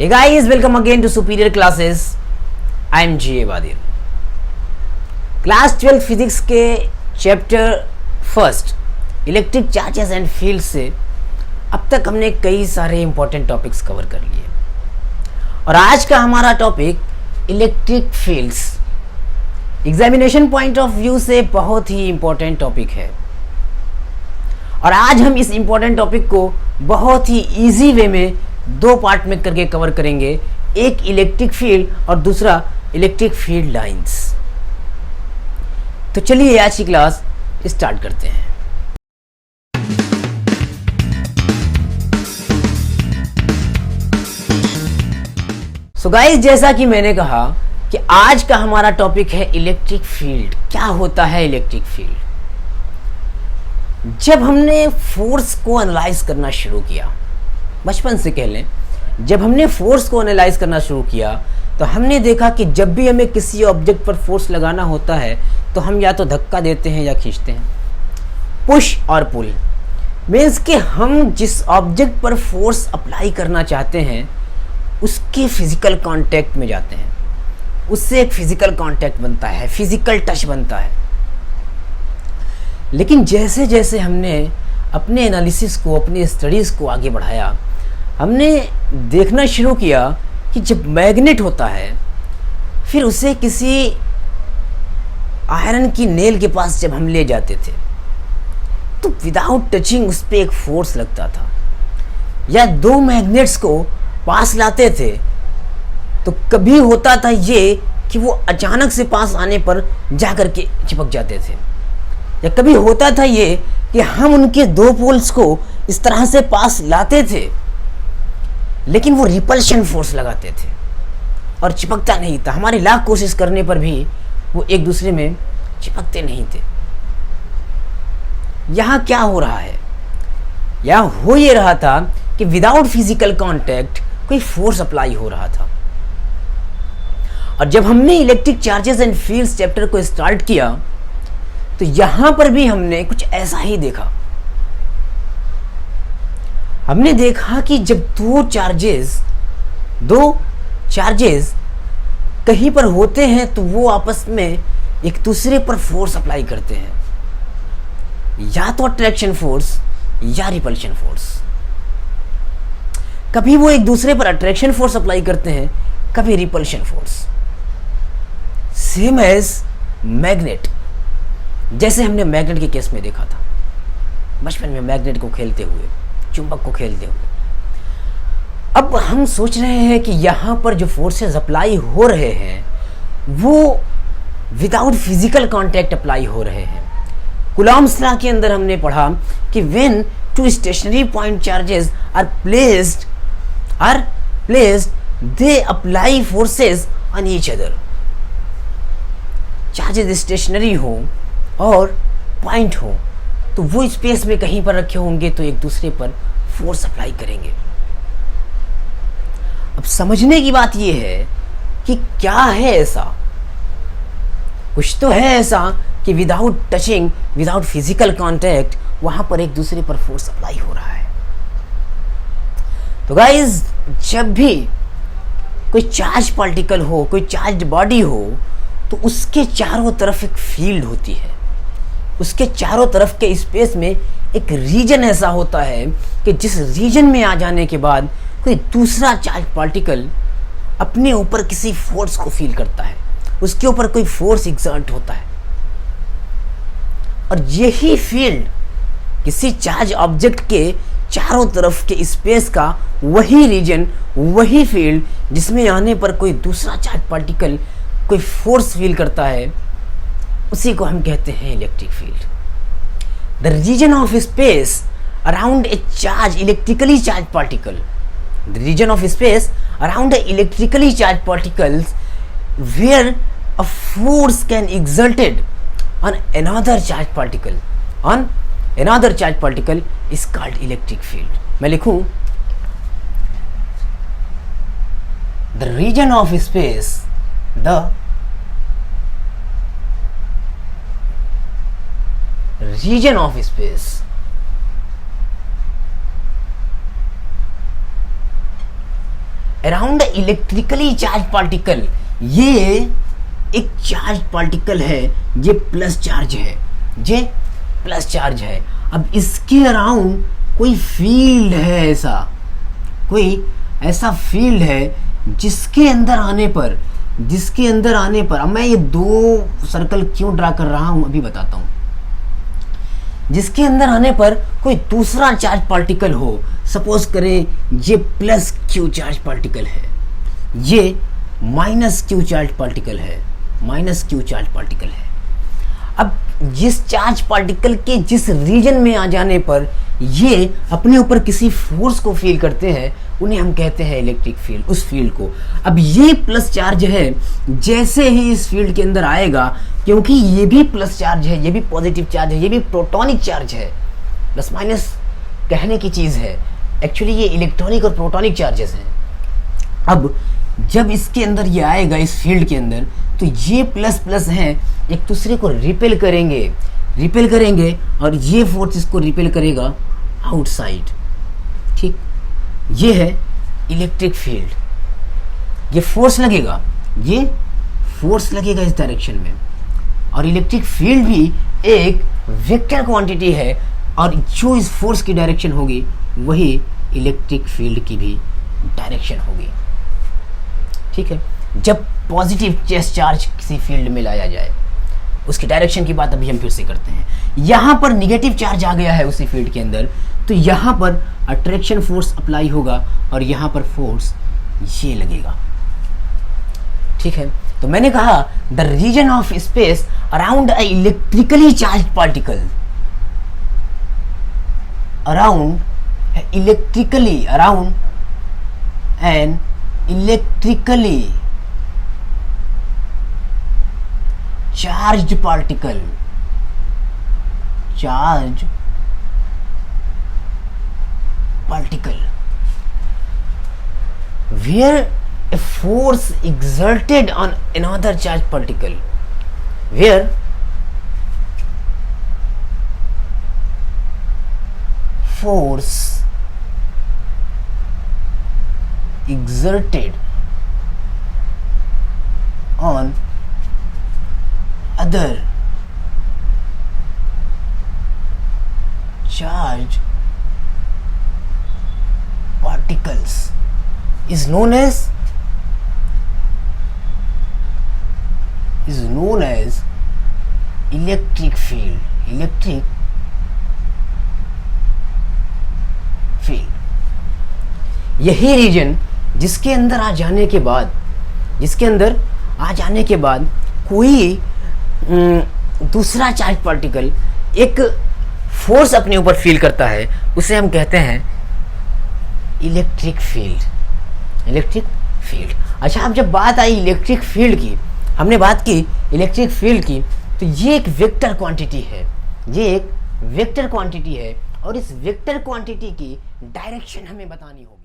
Hey guys, welcome again to Superior Classes. I am G.A. Badir. Class 12 physics के chapter first electric charges and field से अब तक हमने कई सारे इंपॉर्टेंट टॉपिक्स कवर कर लिए और आज का हमारा topic electric fields examination point of view से बहुत ही इंपॉर्टेंट टॉपिक है और आज हम इस इंपॉर्टेंट टॉपिक को बहुत ही इजी वे में दो पार्ट में करके कवर करेंगे, एक इलेक्ट्रिक फील्ड और दूसरा इलेक्ट्रिक फील्ड लाइंस। तो चलिए आज की क्लास स्टार्ट करते हैं। सो गाइस, जैसा कि मैंने कहा कि आज का हमारा टॉपिक है इलेक्ट्रिक फील्ड। क्या होता है इलेक्ट्रिक फील्ड? जब हमने फोर्स को एनालाइज करना शुरू किया, बचपन से कह लें, जब हमने फोर्स को एनालाइज करना शुरू किया तो हमने देखा कि जब भी हमें किसी ऑब्जेक्ट पर फोर्स लगाना होता है तो हम या तो धक्का देते हैं या खींचते हैं। पुश और पुल मीन्स कि हम जिस ऑब्जेक्ट पर फोर्स अप्लाई करना चाहते हैं उसके फिजिकल कांटेक्ट में जाते हैं, उससे एक फिजिकल कांटेक्ट बनता है, फिजिकल टच बनता है। लेकिन जैसे जैसे हमने अपने एनालिसिस को, अपनी स्टडीज़ को आगे बढ़ाया, हमने देखना शुरू किया कि जब मैग्नेट होता है फिर उसे किसी आयरन की नेल के पास जब हम ले जाते थे तो विदाउट टचिंग उस पर एक फोर्स लगता था, या दो मैग्नेट्स को पास लाते थे तो कभी होता था ये कि वो अचानक से पास आने पर जा कर के चिपक जाते थे, या कभी होता था ये कि हम उनके दो पोल्स को इस तरह से पास लाते थे लेकिन वो रिपल्शन फोर्स लगाते थे और चिपकता नहीं था। हमारी लाख कोशिश करने पर भी वो एक दूसरे में चिपकते नहीं थे। यहाँ क्या हो रहा है? यहाँ हो ये रहा था कि विदाउट फिजिकल कांटेक्ट कोई फोर्स अप्लाई हो रहा था। और जब हमने electric charges and fields chapter को स्टार्ट किया तो यहां पर भी हमने कुछ ऐसा ही देखा। हमने देखा कि जब दो चार्जेस कहीं पर होते हैं तो वो आपस में एक दूसरे पर फोर्स अप्लाई करते हैं, या तो अट्रैक्शन फोर्स या रिपल्शन फोर्स। कभी वो एक दूसरे पर अट्रैक्शन फोर्स अप्लाई करते हैं, कभी repulsion force. Same as magnet, जैसे हमने मैग्नेट के केस में देखा था बचपन में, मैग्नेट को खेलते हुए, चुंबक को खेलते हुए। अब हम सोच रहे हैं कि यहाँ पर जो फोर्सेस अप्लाई हो रहे हैं वो विदाउट फिजिकल कांटेक्ट अप्लाई हो रहे हैं। कूलॉम्स लॉ के अंदर हमने पढ़ा कि when two stationary point charges are placed they apply forces on each other. Charges stationary हो और पॉइंट हो तो वो स्पेस में कहीं पर रखे होंगे तो एक दूसरे पर फोर्स अप्लाई करेंगे। अब समझने की बात यह है कि क्या है ऐसा, कुछ तो है ऐसा कि without touching, without physical contact वहां पर एक दूसरे पर फोर्स अप्लाई हो रहा है। तो गाइस, जब भी कोई चार्ज पार्टिकल हो, कोई चार्ज बॉडी हो तो उसके चारों तरफ एक फील्ड होती है, उसके चारों तरफ के स्पेस में एक रीजन ऐसा होता है कि जिस रीजन में आ जाने के बाद कोई दूसरा चार्ज पार्टिकल अपने ऊपर किसी फोर्स को फील करता है, उसके ऊपर कोई फोर्स एक्सर्ट होता है। और यही फील्ड किसी चार्ज ऑब्जेक्ट के चारों तरफ के स्पेस का वही रीजन, वही फील्ड जिसमें आने पर कोई दूसरा चार्ज पार्टिकल कोई फोर्स फील करता है, उसी को हम कहते हैं electric field. The region of space around a charge electrically charge particle, the region of space around electrically charge particles where a force can exerted on another charge particle is called electric field. मैं लिखूं, the region of space, the region of space around electrically charge particle, ये एक charge particle है, ये plus charge है, ये plus charge है। अब इसके अराउंड कोई फील्ड है, ऐसा कोई ऐसा फील्ड है जिसके अंदर आने पर अब मैं ये दो सर्कल क्यों ड्रा कर रहा हूं अभी बताता हूं। जिसके अंदर आने पर कोई दूसरा चार्ज पार्टिकल हो, सपोज करें ये प्लस क्यू चार्ज पार्टिकल है, ये माइनस क्यू चार्ज पार्टिकल है, अब जिस चार्ज पार्टिकल के जिस रीजन में आ जाने पर ये अपने ऊपर किसी फोर्स को फील करते हैं, उन्हें हम कहते हैं इलेक्ट्रिक फील्ड, उस फील्ड को। अब ये प्लस चार्ज है, जैसे ही इस फील्ड के अंदर आएगा, क्योंकि ये भी प्लस चार्ज है, ये भी पॉजिटिव चार्ज है, ये भी प्रोटॉनिक चार्ज है, प्लस माइनस कहने की चीज़ है, एक्चुअली ये इलेक्ट्रॉनिक और प्रोटॉनिक चार्जेस हैं। अब जब इसके अंदर ये आएगा, इस फील्ड के अंदर, तो ये प्लस प्लस हैं, एक दूसरे को रिपेल करेंगे और ये फोर्स इसको रिपेल करेगा आउटसाइड। ठीक, ये है इलेक्ट्रिक फील्ड। ये फोर्स लगेगा इस डायरेक्शन में, और इलेक्ट्रिक फील्ड भी एक वेक्टर क्वांटिटी है, और जो इस फोर्स की डायरेक्शन होगी वही इलेक्ट्रिक फील्ड की भी डायरेक्शन होगी। ठीक है, जब पॉजिटिव चार्ज किसी फील्ड में लाया जाए, उसकी डायरेक्शन की बात अभी हम फिर से करते हैं। यहां पर निगेटिव चार्ज आ गया है उसी फील्ड के अंदर, तो यहां पर अट्रैक्शन फोर्स अप्लाई होगा और यहां पर फोर्स ये लगेगा। ठीक है, तो मैंने कहा the region of space around a electrically charge particle, around an electrically charged particle where a force exerted on another charged particle, where force exerted on other charged particles is known as electric field. यही reason जिसके अंदर आ जाने के बाद कोई दूसरा charge particle एक force अपने ऊपर फील करता है, उसे हम कहते हैं इलेक्ट्रिक फील्ड। अच्छा, अब जब बात आई इलेक्ट्रिक फील्ड की, हमने बात की इलेक्ट्रिक फील्ड की, तो ये एक वेक्टर क्वांटिटी है, और इस वेक्टर क्वांटिटी की डायरेक्शन हमें बतानी होगी।